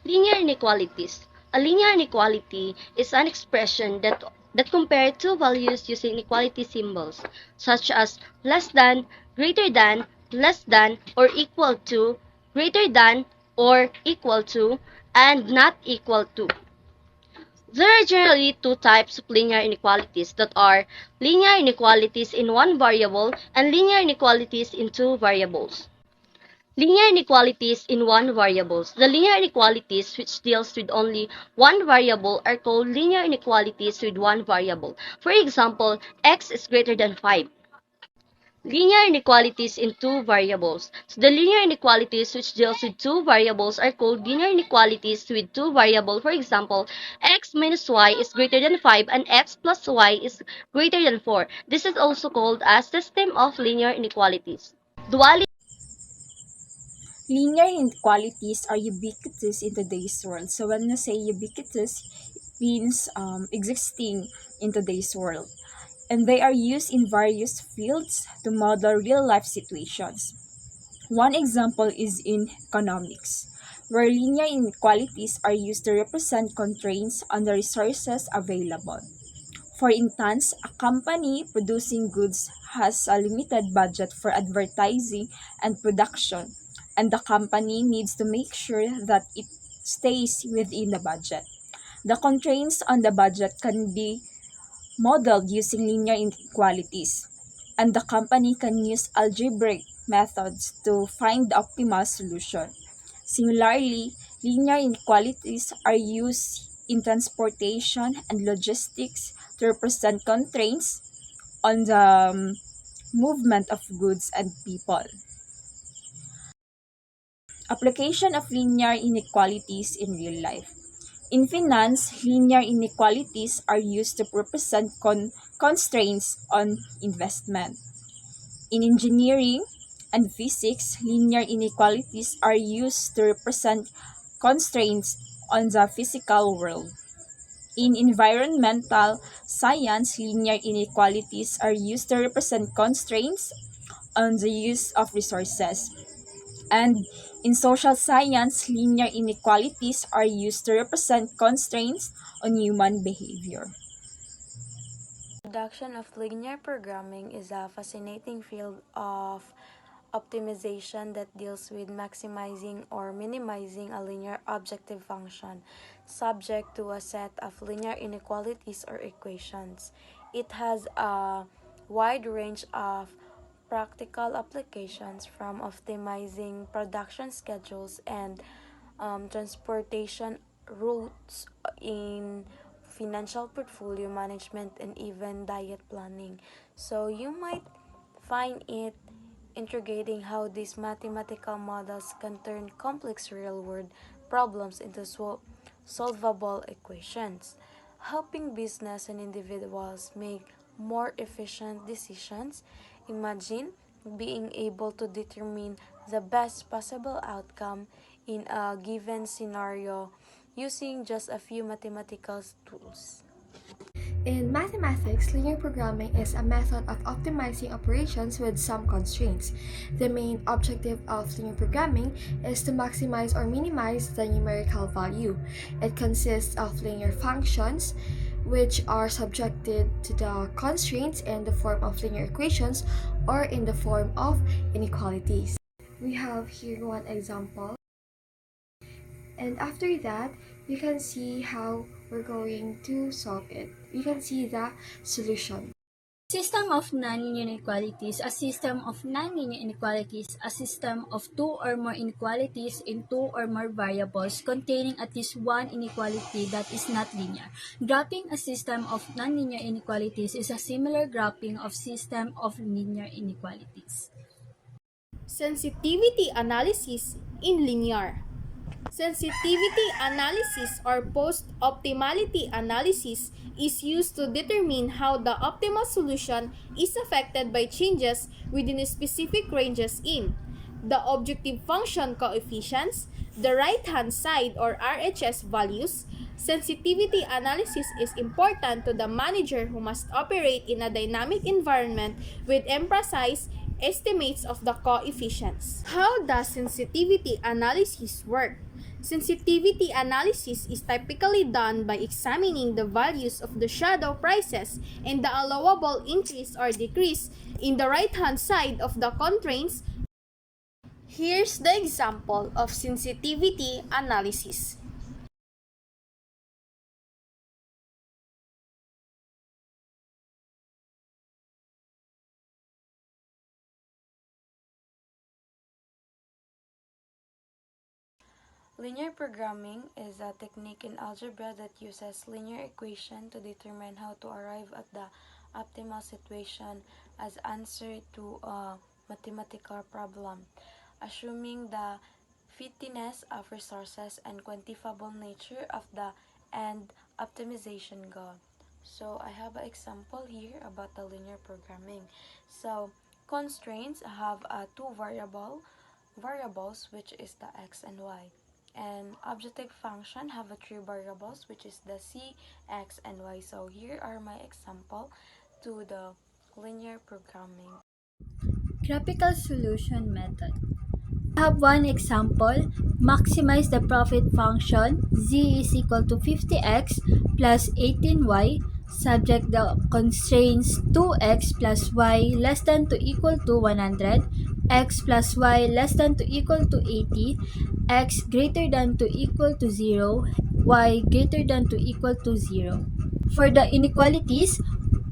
Linear inequalities. A linear inequality is an expression that compares two values using inequality symbols, such as less than, greater than, less than, or equal to, greater than, or equal to, and not equal to. There are generally two types of linear inequalities that are linear inequalities in one variable and linear inequalities in two variables. Linear inequalities in one variables. The linear inequalities which deals with only one variable are called linear inequalities with one variable. For example, x is greater than 5. Linear inequalities in two variables. So the linear inequalities which deals with two variables are called linear inequalities with two variables. For example, x minus y is greater than 5 and x plus y is greater than 4. This is also called a system of linear inequalities. Duality. Linear inequalities are ubiquitous in today's world. So when you say ubiquitous, it means existing in today's world. And they are used in various fields to model real-life situations. One example is in economics, where linear inequalities are used to represent constraints on the resources available. For instance, a company producing goods has a limited budget for advertising and production, and the company needs to make sure that it stays within the budget. The constraints on the budget can be modeled using linear inequalities, and the company can use algebraic methods to find the optimal solution. Similarly, linear inequalities are used in transportation and logistics to represent constraints on the movement of goods and people. Application of linear inequalities in real life. In finance, linear inequalities are used to represent constraints on investment. In engineering and physics, linear inequalities are used to represent constraints on the physical world. In environmental science, linear inequalities are used to represent constraints on the use of resources. And in social science, linear inequalities are used to represent constraints on human behavior. Production of linear programming is a fascinating field of optimization that deals with maximizing or minimizing a linear objective function subject to a set of linear inequalities or equations. It has a wide range of practical applications from optimizing production schedules and transportation routes in financial portfolio management and even diet planning. So you might find it intriguing how these mathematical models can turn complex real-world problems into solvable equations, helping business and individuals make more efficient decisions. Imagine being able to determine the best possible outcome in a given scenario using just a few mathematical tools. In mathematics, linear programming is a method of optimizing operations with some constraints. The main objective of linear programming is to maximize or minimize the numerical value. It consists of linear functions, which are subjected to the constraints in the form of linear equations or in the form of inequalities. We have here one example. And after that, you can see how we're going to solve it. You can see the solution. System of nonlinear inequalities. A system of nonlinear inequalities, a system of two or more inequalities in two or more variables containing at least one inequality that is not linear. Graphing a system of nonlinear inequalities is a similar graphing of system of linear inequalities. Sensitivity analysis in linear. Sensitivity analysis or post-optimality analysis is used to determine how the optimal solution is affected by changes within specific ranges in the objective function coefficients, the right-hand side or RHS values. Sensitivity analysis is important to the manager who must operate in a dynamic environment with imprecise estimates of the coefficients. How does sensitivity analysis work? Sensitivity analysis is typically done by examining the values of the shadow prices and the allowable increase or decrease in the right-hand side of the constraints. Here's the example of sensitivity analysis. Linear programming is a technique in algebra that uses linear equation to determine how to arrive at the optimal situation as answer to a mathematical problem, assuming the finiteness of resources and quantifiable nature of the end optimization goal. So I have an example here about the linear programming. So constraints have two variables which is the x and y, and objective function have a three variables which is the c, x, and y. So here are my example to the linear programming. Graphical solution method. I have one example. Maximize the profit function z is equal to 50x plus 18y. Subject the constraints 2x plus y less than to equal to 100, x plus y less than to equal to 80, x greater than to equal to 0, y greater than to equal to 0. For the inequalities,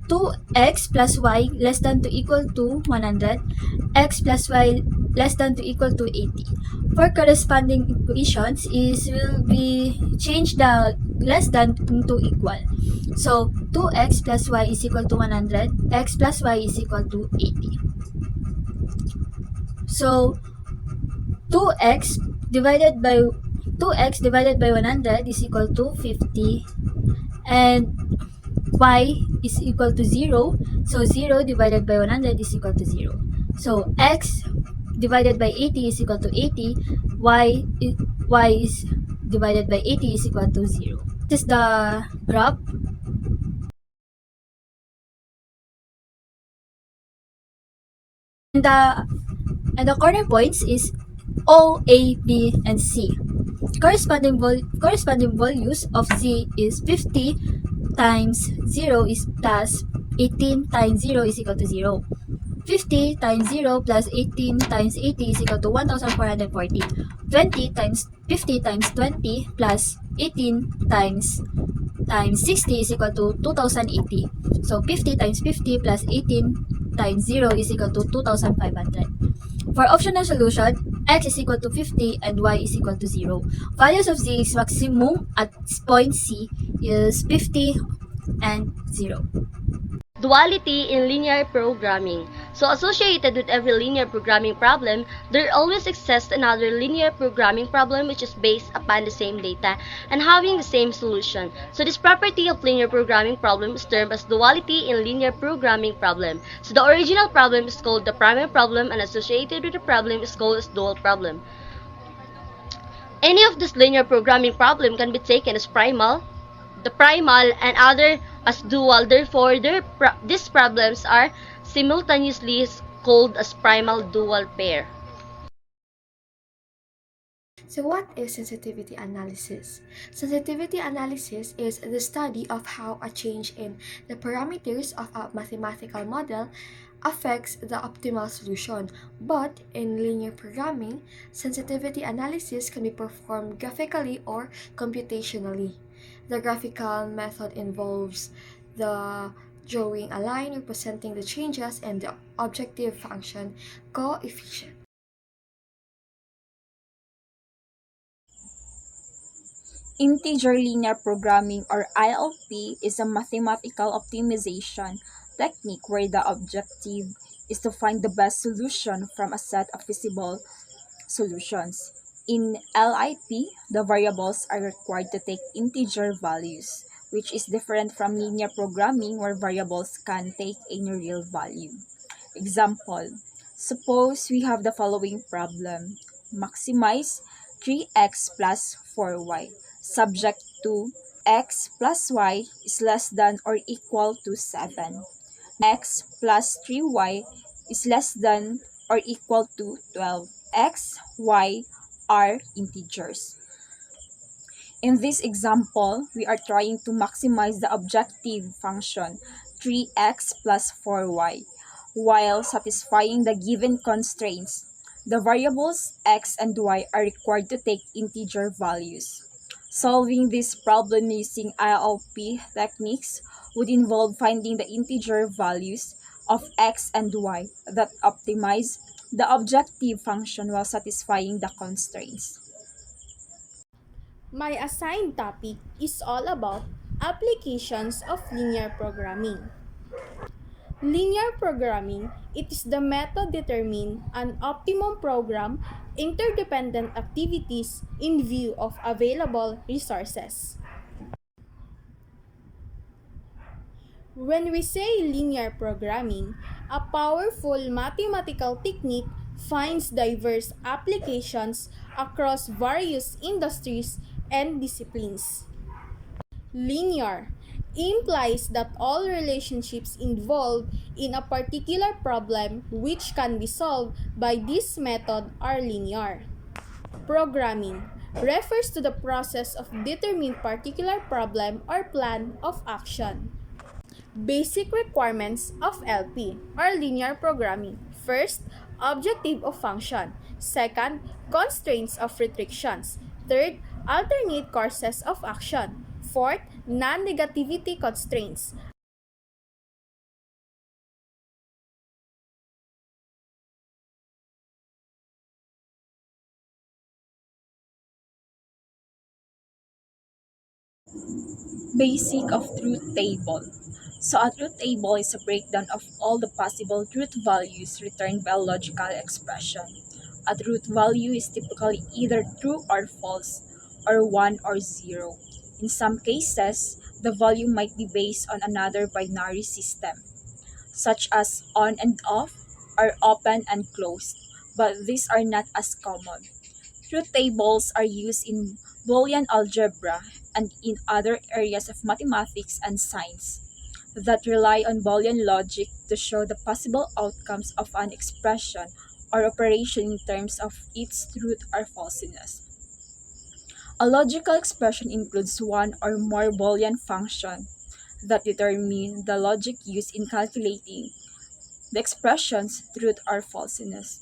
2x plus y less than to equal to 100, x plus y less than to equal to 80. For corresponding equations is will be change the less than into equal. So 2x plus y is equal to 100, x plus y is equal to 80. So 2x divided by 100 is equal to 50, and y is equal to 0, so 0 divided by 100 is equal to 0. So x divided by 80 is equal to 80, y is divided by 80 is equal to 0. This is the graph. And the corner points is O, A, B, and C. Corresponding values of z is 50 times 0 is plus 18 times 0 is equal to 0. 50 times 0 plus 18 times 80 is equal to 1,440. 20 times 50 times 20 plus 18 times 60 is equal to 2,080. So 50 times 50 plus 18 times 0 is equal to 2,500. For optional solution, x is equal to 50 and y is equal to 0. Values of z's maximum at point C is 50 and 0. Duality in linear programming. So associated with every linear programming problem, there always exists another linear programming problem which is based upon the same data and having the same solution. So this property of linear programming problem is termed as duality in linear programming problem. So the original problem is called the primary problem and associated with the problem is called as dual problem. Any of this linear programming problem can be taken as primal, the primal, and other as dual. Therefore, these problems are simultaneously called as primal dual pair. So what is sensitivity analysis? Sensitivity analysis is the study of how a change in the parameters of a mathematical model affects the optimal solution. But in linear programming, sensitivity analysis can be performed graphically or computationally. The graphical method involves the drawing a line representing the changes in the objective function coefficient. Integer linear programming, or ILP, is a mathematical optimization technique where the objective is to find the best solution from a set of feasible solutions. In LIP, the variables are required to take integer values, which is different from linear programming where variables can take any real value. Example, suppose we have the following problem. Maximize 3x plus 4y, subject to x plus y is less than or equal to 7. X plus 3y is less than or equal to 12. X, y are integers. In this example, we are trying to maximize the objective function 3x plus 4y while satisfying the given constraints. The variables x and y are required to take integer values. Solving this problem using ILP techniques would involve finding the integer values of x and y that optimize the objective function while satisfying the constraints. My assigned topic is all about applications of linear programming. Linear programming, it is the method determine an optimum program interdependent activities in view of available resources. When we say linear programming, a powerful mathematical technique finds diverse applications across various industries and disciplines. Linear implies that all relationships involved in a particular problem which can be solved by this method are linear. Programming refers to the process of determining particular problem or plan of action. Basic requirements of LP or linear programming. First, objective of function. Second, constraints of restrictions. Third, alternate courses of action. Fourth, non-negativity constraints. Basic of truth table. So a truth table is a breakdown of all the possible truth values returned by a logical expression. A truth value is typically either true or false, or 1 or 0. In some cases, the value might be based on another binary system, such as on and off or open and closed, but these are not as common. Truth tables are used in Boolean algebra and in other areas of mathematics and science that rely on Boolean logic to show the possible outcomes of an expression or operation in terms of its truth or falseness. A logical expression includes one or more Boolean functions that determine the logic used in calculating the expression's truth or falseness.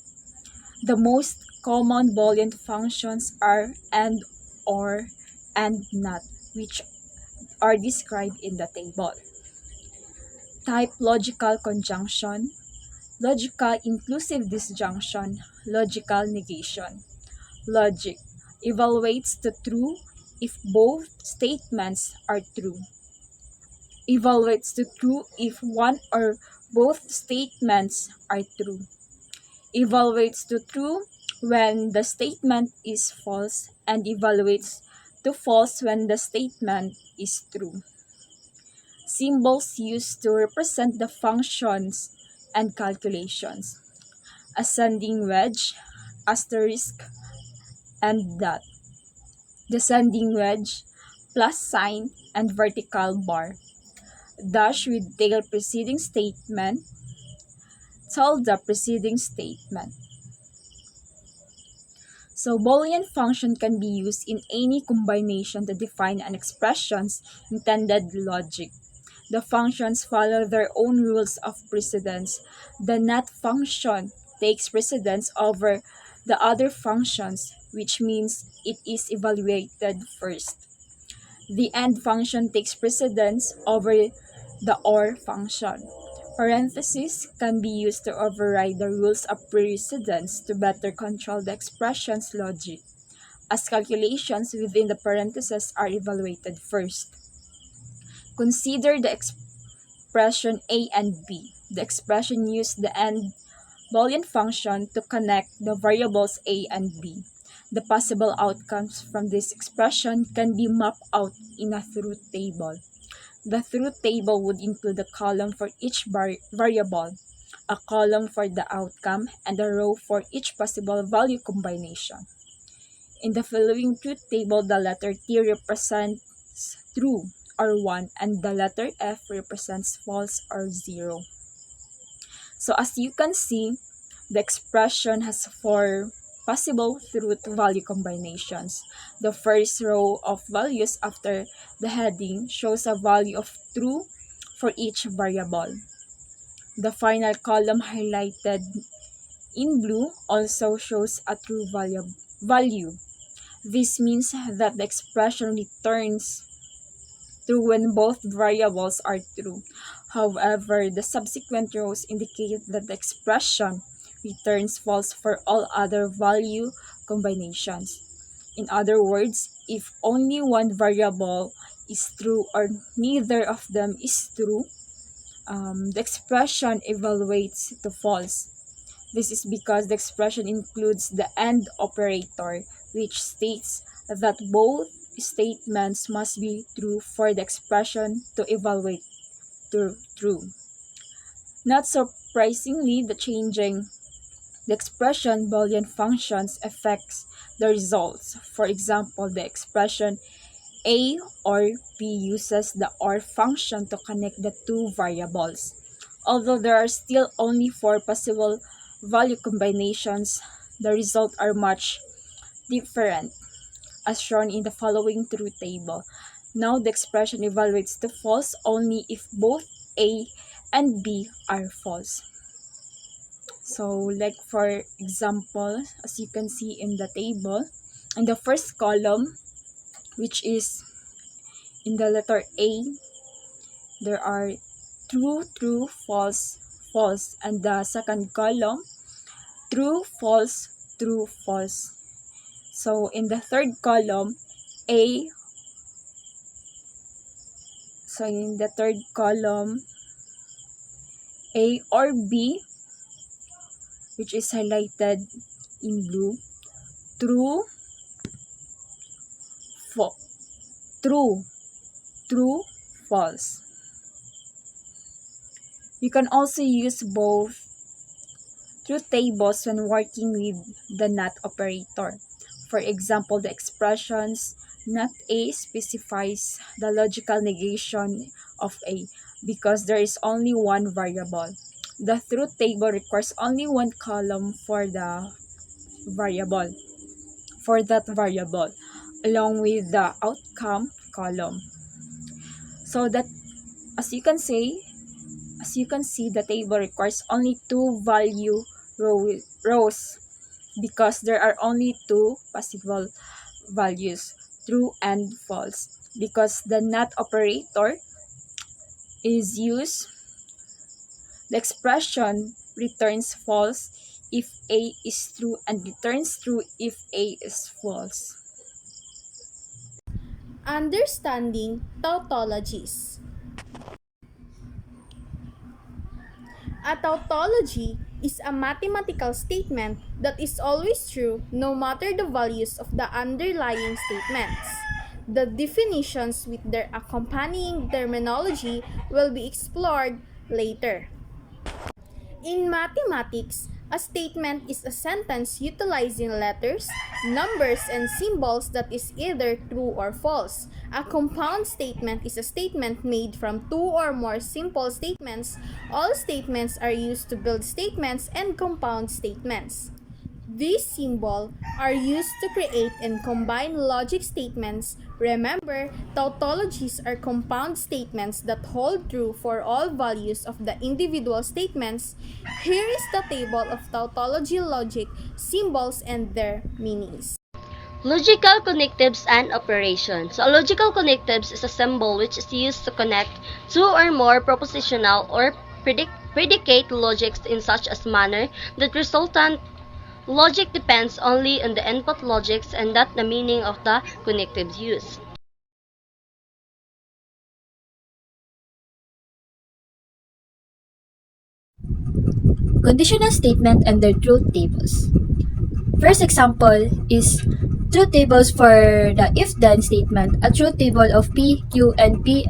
The most common Boolean functions are and, or, and not, which are described in the table. Type logical conjunction, logical inclusive disjunction, logical negation. Logic evaluates the true if both statements are true. Evaluates the true if one or both statements are true. Evaluates the true when the statement is false and evaluates to false when the statement is true. Symbols used to represent the functions and calculations. Ascending wedge, asterisk, and dot. Descending wedge, plus sign, and vertical bar. Dash with tail preceding statement, tilde preceding statement. So Boolean function can be used in any combination to define an expression's intended logic. The functions follow their own rules of precedence. The not function takes precedence over the other functions, which means it is evaluated first. The and function takes precedence over the or function. Parentheses can be used to override the rules of precedence to better control the expression's logic, as calculations within the parentheses are evaluated first. Consider the expression a and b. The expression used the and Boolean function to connect the variables a and b. The possible outcomes from this expression can be mapped out in a truth table. The truth table would include a column for each variable, a column for the outcome, and a row for each possible value combination. In the following truth table, the letter T represents true or 1 and the letter F represents false or 0. So as you can see, the expression has 4 possible truth-value combinations. The first row of values after the heading shows a value of true for each variable. The final column highlighted in blue also shows a true value. This means that the expression returns true when both variables are true. However, the subsequent rows indicate that the expression returns false for all other value combinations. In other words, if only one variable is true or neither of them is true, the expression evaluates to false. This is because the expression includes the AND operator, which states that both statements must be true for the expression to evaluate to true. Not surprisingly, changing the expression Boolean functions affects the results. For example, the expression A or B uses the OR function to connect the two variables. Although there are still only 4 possible value combinations, the results are much different, as shown in the following truth table. Now the expression evaluates to false only if both A and B are false. So like for example, as you can see in the table, in the first column, which is in the letter A, there are true, true, false, false, and the second column, true, false, true, false. So in the third column, A, so in the third column, A or B, which is highlighted in blue, true, true, true, false. You can also use both truth tables when working with the NOT operator. For example, the expressions NOT A specifies the logical negation of A because there is only one variable. The truth table requires only one column for that variable, along with the outcome column. So that as you can see, the table requires only 2 value rows because there are only 2 possible values, true and false. Because the NOT operator is used, the expression returns false if A is true and returns true if A is false. Understanding tautologies. A tautology is a mathematical statement that is always true no matter the values of the underlying statements. The definitions with their accompanying terminology will be explored later. In mathematics, a statement is a sentence utilizing letters, numbers, and symbols that is either true or false. A compound statement is a statement made from 2 or more simple statements. All statements are used to build statements and compound statements. These symbols are used to create and combine logic statements. Remember, tautologies are compound statements that hold true for all values of the individual statements. Here is the table of tautology logic symbols and their meanings. Logical connectives and operations. So a logical connectives is a symbol which is used to connect 2 or more propositional or predicate logics in such a manner that resultant logic depends only on the input logics and not the meaning of the connectives used. Conditional statement and their truth tables. First example is truth tables for the if-then statement. A truth table of P, Q, and P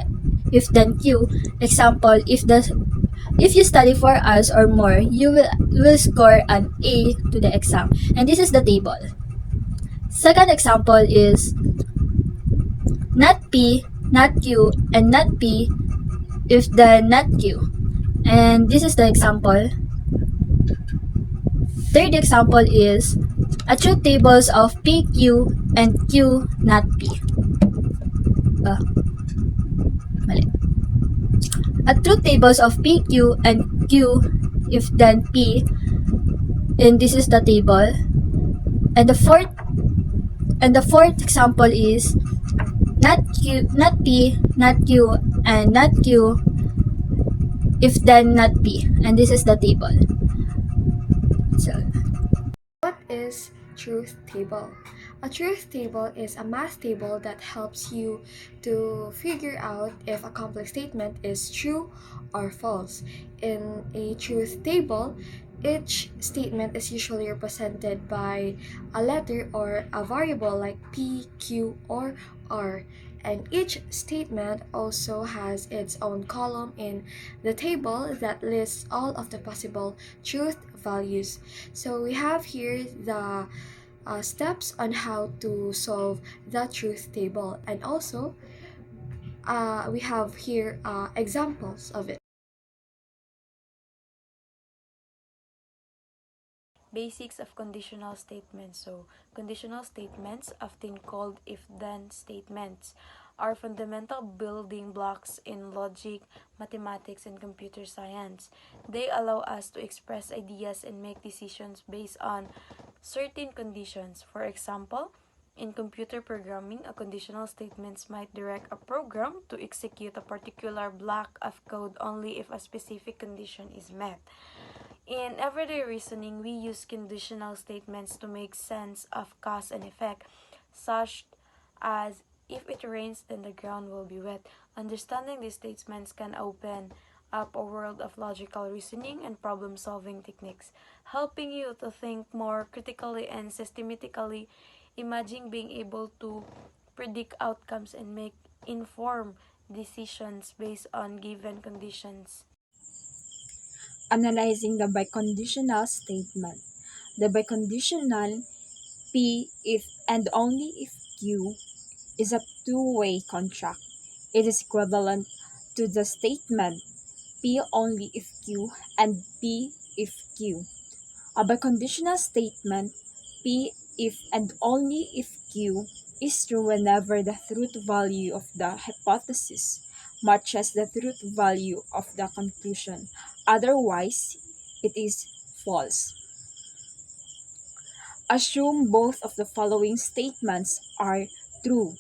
if then Q. Example, if you study 4 hours or more, you will score an A to the exam. And this is the table. Second example is not P, not Q, and not P if then not Q. And this is the example. Third example is A truth tables of P, Q, and Q not P. Mali. A truth tables of P, Q, and Q if then P, and this is the table. And the fourth example is not Q, not P, not Q, and not Q if then not P, and this is the table. So What is truth table? A truth table is a math table that helps you to figure out if a complex statement is true or false. In a truth table, each statement is usually represented by a letter or a variable like P, Q, or R. And each statement also has its own column in the table that lists all of the possible truth values. So we have here the steps on how to solve the truth table, and also we have here examples of it. Basics of conditional statements. So, conditional statements, often called if-then statements, are fundamental building blocks in logic, mathematics, and computer science. They allow us to express ideas and make decisions based on certain conditions. For example, in computer programming, a conditional statements might direct a program to execute a particular block of code only if a specific condition is met. In everyday reasoning, we use conditional statements to make sense of cause and effect, such as if it rains, then the ground will be wet. Understanding these statements can open up a world of logical reasoning and problem solving techniques, helping you to think more critically and systematically. Imagine being able to predict outcomes and make informed decisions based on given conditions. Analyzing the biconditional statement. The biconditional P if and only if Q is a two-way contract. It is equivalent to the statement P only if Q and P if Q. A biconditional statement P if and only if Q is true whenever the truth value of the hypothesis matches the truth value of the conclusion. Otherwise, it is false. Assume both of the following statements are true.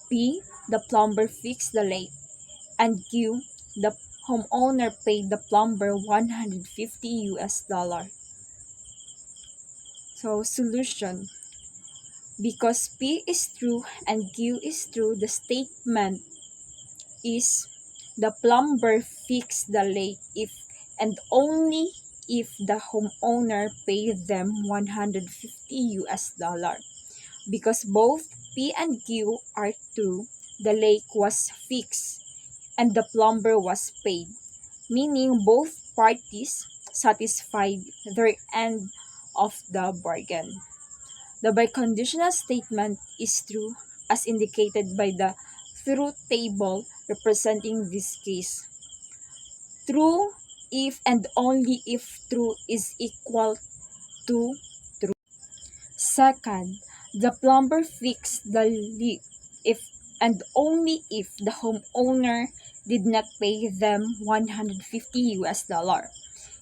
P, the plumber fixed the leak, and Q, the homeowner paid the plumber $150. So, solution. Because P is true and Q is true, the statement is the plumber fixed the leak if and only if the homeowner paid them $150. Because both P and Q are true, the leak was fixed and the plumber was paid, meaning both parties satisfied their end of the bargain. The biconditional statement is true as indicated by the truth table representing this case. True if and only if true is equal to true. Second, the plumber fixed the leak if and only if the homeowner did not pay them $150.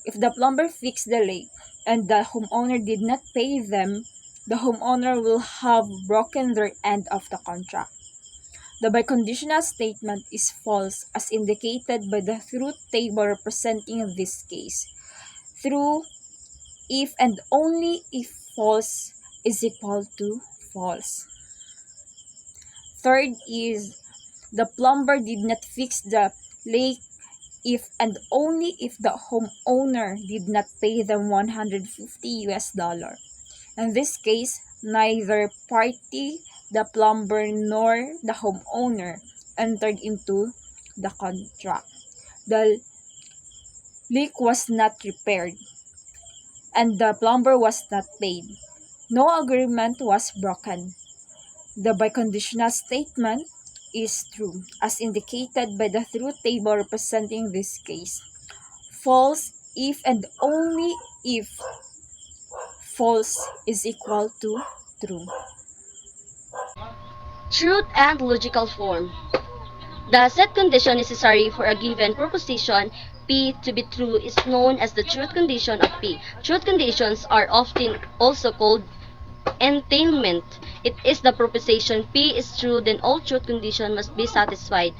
If the plumber fixed the leak and the homeowner did not pay them, the homeowner will have broken their end of the contract. The biconditional statement is false as indicated by the truth table representing this case. True if and only if false is equal to false. Third is the plumber did not fix the leak if and only if the homeowner did not pay them $150. In this case, neither party, the plumber nor the homeowner, entered into the contract. The leak was not repaired, and the plumber was not paid. No agreement was broken. The biconditional statement is true, as indicated by the truth table representing this case. False if and only if false is equal to true. Truth and logical form. The set condition necessary for a given proposition P to be true is known as the truth condition of P. Truth conditions are often also called entailment. It is the proposition P is true, then all truth conditions must be satisfied.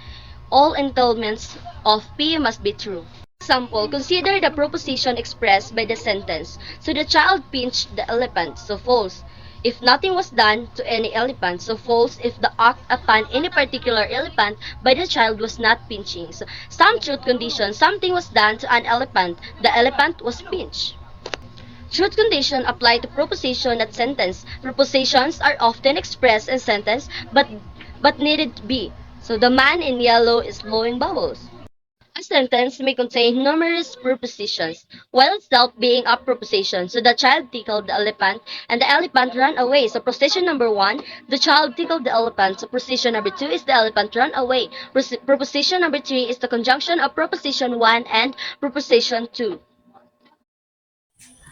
All entailments of P must be true. Example, consider the proposition expressed by the sentence. So the child pinched the elephant, so false. If nothing was done to any elephant, so false if the act upon any particular elephant by the child was not pinching. So some truth condition, something was done to an elephant, the elephant was pinched. Truth condition apply to proposition at sentence. Propositions are often expressed in sentence but needed be. So the man in yellow is blowing bubbles. A sentence may contain numerous prepositions, while itself being a proposition. So the child tickled the elephant, and the elephant ran away. So proposition number 1, the child tickled the elephant. So proposition number 2 is the elephant ran away. Proposition number 3 is the conjunction of proposition 1 and proposition 2.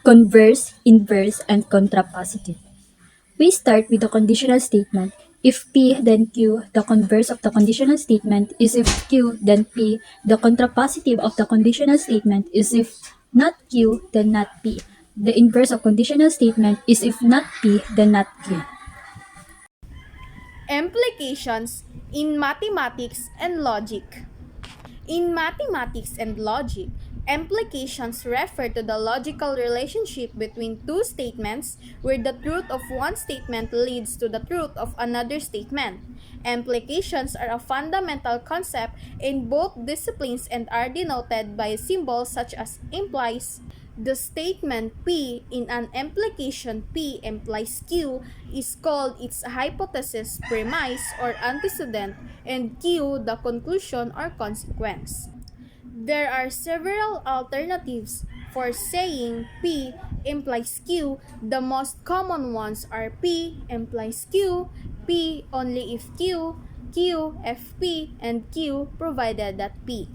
Converse, inverse, and contrapositive. We start with the conditional statement. If P, then Q. The converse of the conditional statement is if Q, then P. The contrapositive of the conditional statement is if not Q, then not P. The inverse of conditional statement is if not P, then not Q. Implications in mathematics and logic. In mathematics and logic, implications refer to the logical relationship between two statements where the truth of one statement leads to the truth of another statement. Implications are a fundamental concept in both disciplines and are denoted by symbols such as implies. The statement P in an implication P implies Q is called its hypothesis, premise, or antecedent, and Q the conclusion or consequence. There are several alternatives for saying P implies Q. The most common ones are P implies Q, P only if Q, Q if P, and Q provided that P.